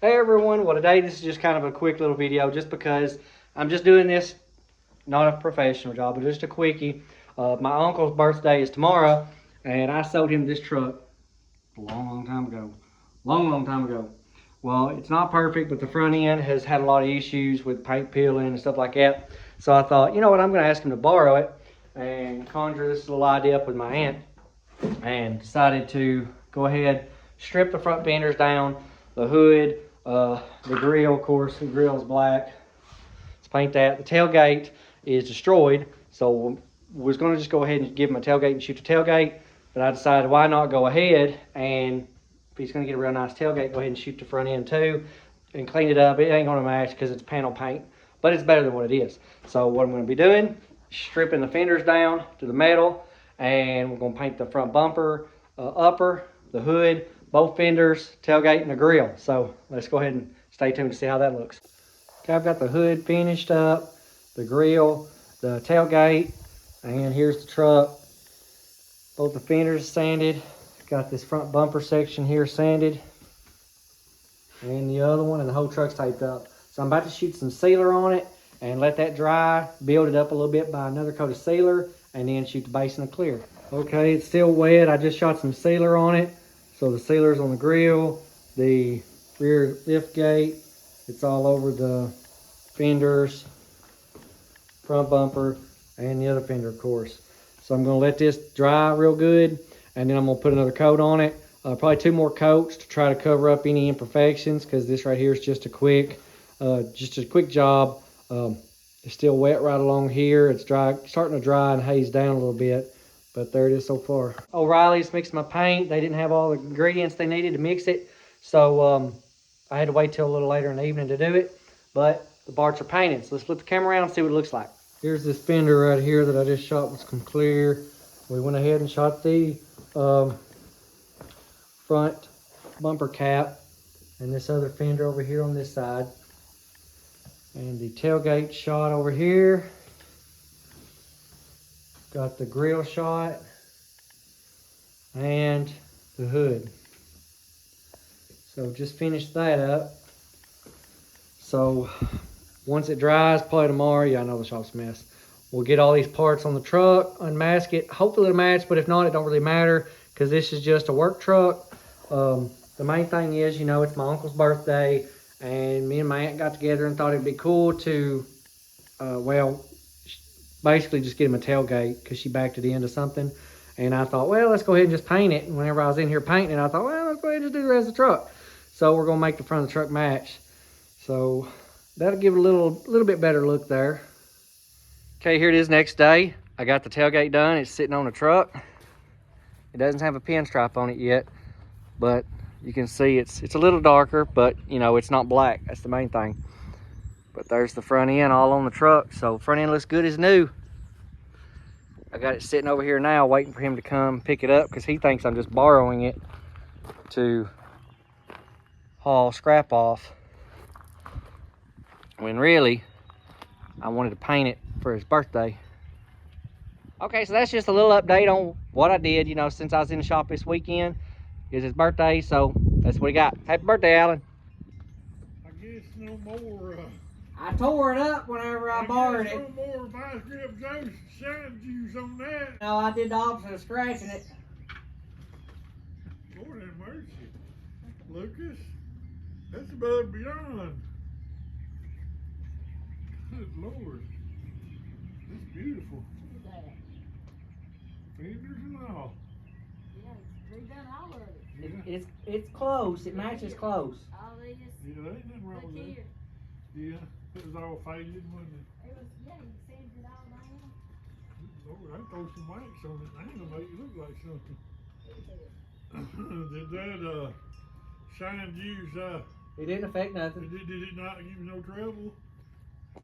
Hey everyone, well today this is just kind of a quick little video just because I'm just doing this, not a professional job, but just a quickie. My uncle's birthday is tomorrow and I sold him this truck a long time ago. Long time ago. Well, it's not perfect, but the front end has had a lot of issues with paint peeling and stuff like that. So I thought, you know what, I'm going to ask him to borrow it and conjure this little idea up with my aunt and decided to go ahead, strip the front fenders down, the hood, the grill, of course, the grill is black. Let's paint that. The tailgate is destroyed, so was going to just go ahead and give him a tailgate and shoot the tailgate, but I decided why not go ahead and if he's going to get a real nice tailgate, go ahead and shoot the front end too and clean it up. It ain't going to match because it's panel paint, but it's better than what it is. So what I'm going to be doing, stripping the fenders down to the metal, and we're going to paint the front bumper, upper, the hood, both fenders, tailgate, and the grill. So let's go ahead and stay tuned to see how that looks. Okay, I've got the hood finished up, the grill, the tailgate, and here's the truck. Both the fenders sanded. Got this front bumper section here sanded, and the other one, and the whole truck's taped up. So I'm about to shoot some sealer on it and let that dry, build it up a little bit by another coat of sealer, and then shoot the base in the clear. Okay, it's still wet. I just shot some sealer on it. So the sealer's on the grill, the rear lift gate, it's all over the fenders, front bumper, and the other fender, of course. So I'm gonna let this dry real good, and then I'm gonna put another coat on it. Probably 2 more coats to try to cover up any imperfections, because this right here is just a quick job. It's still wet right along here. It's dry, starting to dry and haze down a little bit, but there it is so far. O'Reilly's mixed my paint. They didn't have all the ingredients they needed to mix it, so I had to wait till a little later in the evening to do it, but the parts are painted. So let's flip the camera around and see what it looks like. Here's this fender right here that I just shot with some clear. We went ahead and shot the front bumper cap and this other fender over here on this side. And the tailgate shot over here. Got the grill shot and the hood. So just finished that up. So once it dries, probably tomorrow, yeah, I know the shop's a mess. We'll get all these parts on the truck, unmask it. Hopefully it'll match, but if not, it don't really matter because this is just a work truck. The main thing is, you know, it's my uncle's birthday, and me and my aunt got together and thought it'd be cool to, well, basically just get him a tailgate because she backed it into something. And I thought, well, let's go ahead and just paint it. And whenever I was in here painting it, I thought, well, let's go ahead and just do the rest of the truck. So we're gonna make the front of the truck match. So that'll give it a little bit better look there. Okay, here it is next day. I got the tailgate done. It's sitting on the truck. It doesn't have a pinstripe on it yet, but you can see it's a little darker, but you know, it's not black. That's the main thing. But there's the front end all on the truck. So front end looks good as new. I got it sitting over here now waiting for him to come pick it up because he thinks I'm just borrowing it to haul scrap off, when really I wanted to paint it for his birthday. Okay, so that's just a little update on what I did, you know, since I was in the shop this weekend. It's his birthday, so that's what he got. Happy birthday, Alan. I guess no more. I tore it up whenever I borrowed it. No more vice grip shine juice on that. No, I did the opposite of scratching it. Lord have mercy. Lucas, that's above and beyond. Good Lord. It's beautiful. Fenders and all. Yeah, they done all of it. Yeah. It's close. It matches close. All they just Yeah, there ain't nothing wrong look with here. that. Yeah, it was all faded, wasn't it? It was, yeah, you sanded it all down. Lord, I throw some wax on it. I ain't gonna make it look like something. Did that shine juice It didn't affect nothing. did it not give you no trouble?